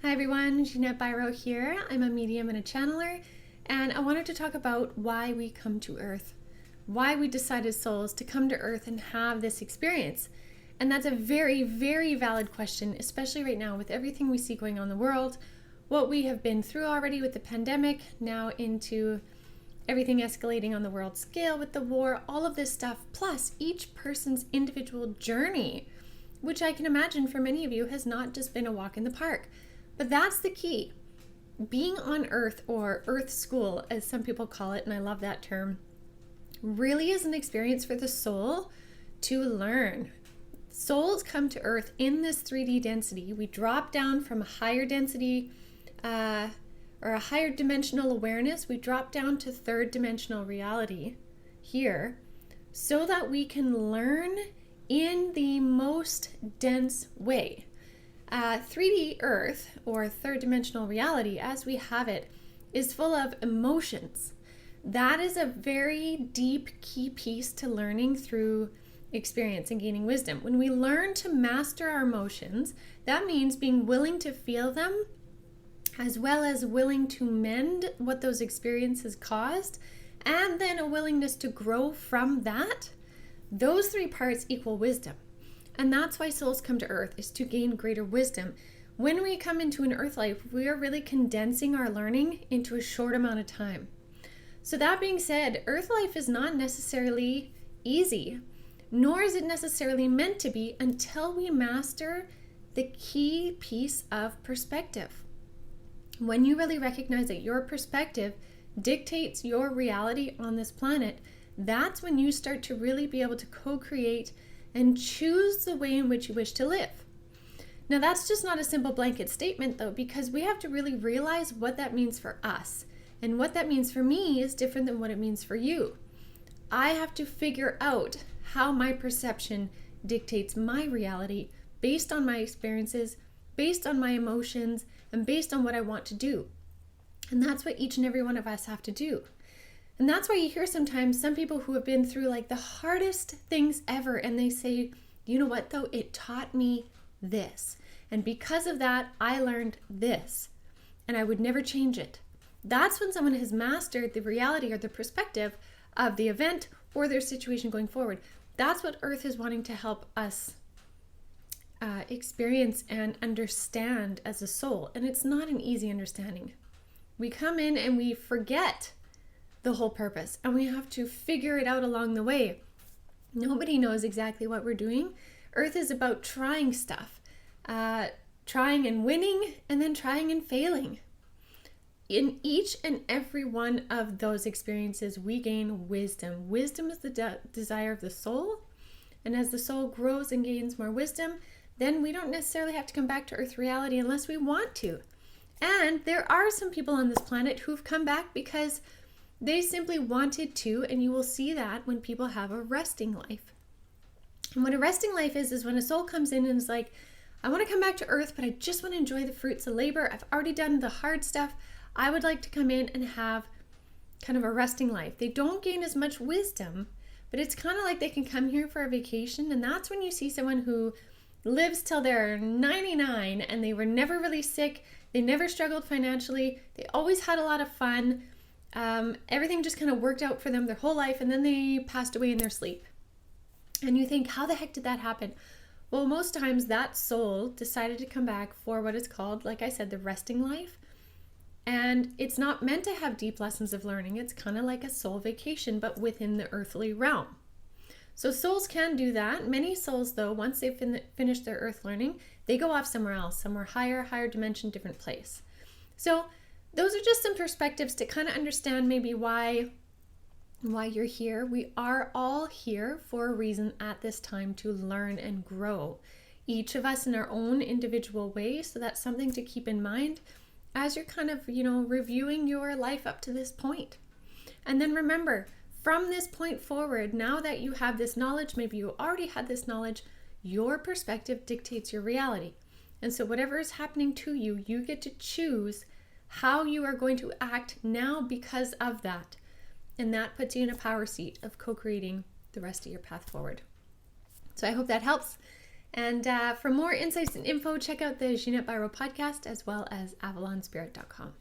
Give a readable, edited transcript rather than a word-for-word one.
Hi everyone, Ginette Biro here. I'm a medium and a channeler, and I wanted to talk about why we come to Earth, why we decide as souls to come to Earth and have this experience. And that's a very, very valid question, especially right now with everything we see going on in the world, what we have been through already with the pandemic, now into everything escalating on the world scale with the war, all of this stuff, plus each person's individual journey, which I can imagine for many of you has not just been a walk in the park. But that's the key. Being on Earth, or Earth School, as some people call it, and I love that term, really is an experience for the soul to learn. Souls come to Earth in this 3D density. We drop down from a higher density or a higher dimensional awareness. We drop down to third dimensional reality here so that we can learn in the most dense way. 3D Earth, or third dimensional reality as we have it, is full of emotions. That is a very deep key piece to learning through experience and gaining wisdom. When we learn to master our emotions, that means being willing to feel them as well as willing to mend what those experiences caused, and then a willingness to grow from that. Those three parts equal wisdom. And that's why souls come to Earth, is to gain greater wisdom. When we come into an Earth life, we are really condensing our learning into a short amount of time. So that being said, Earth life is not necessarily easy, nor is it necessarily meant to be until we master the key piece of perspective. When you really recognize that your perspective dictates your reality on this planet, that's when you start to really be able to co-create and choose the way in which you wish to live. Now, that's just not a simple blanket statement, though, because we have to really realize what that means for us. And what that means for me is different than what it means for you. I have to figure out how my perception dictates my reality based on my experiences, based on my emotions, and based on what I want to do. And that's what each and every one of us have to do. And that's why you hear sometimes some people who have been through like the hardest things ever, and they say, you know what though, it taught me this. And because of that, I learned this. And I would never change it. That's when someone has mastered the reality or the perspective of the event or their situation going forward. That's what Earth is wanting to help us experience and understand as a soul. And it's not an easy understanding. We come in and we forget the whole purpose, and we have to figure it out along the way. Nobody knows exactly what we're doing. Earth is about trying stuff, trying and winning, and then trying and failing. In each and every one of those experiences, we gain wisdom. Wisdom is the desire of the soul, and as the soul grows and gains more wisdom, then we don't necessarily have to come back to Earth reality unless we want to. And there are some people on this planet who've come back because they simply wanted to, and you will see that when people have a resting life. And what a resting life is when a soul comes in and is like, I want to come back to Earth, but I just want to enjoy the fruits of labor. I've already done the hard stuff. I would like to come in and have kind of a resting life. They don't gain as much wisdom, but it's kind of like they can come here for a vacation. And that's when you see someone who lives till they're 99 and they were never really sick. They never struggled financially. They always had a lot of fun. Everything just kind of worked out for them their whole life, and then they passed away in their sleep. And you think, how the heck did that happen? Well, most times that soul decided to come back for what is called, like I said, the resting life. And it's not meant to have deep lessons of learning. It's kind of like a soul vacation, but within the earthly realm. So souls can do that. Many souls, though, once they've finished their earth learning, they go off somewhere else, somewhere higher dimension, different place. So those are just some perspectives to kind of understand maybe why you're here. We are all here for a reason at this time, to learn and grow. Each of us in our own individual way. So that's something to keep in mind as you're kind of, reviewing your life up to this point. And then remember, from this point forward, now that you have this knowledge, maybe you already had this knowledge, your perspective dictates your reality. And so whatever is happening to you, you get to choose how you are going to act now because of that. And that puts you in a power seat of co-creating the rest of your path forward. So I hope that helps. And for more insights and info, check out the Ginette Biro podcast as well as avalonspirit.com.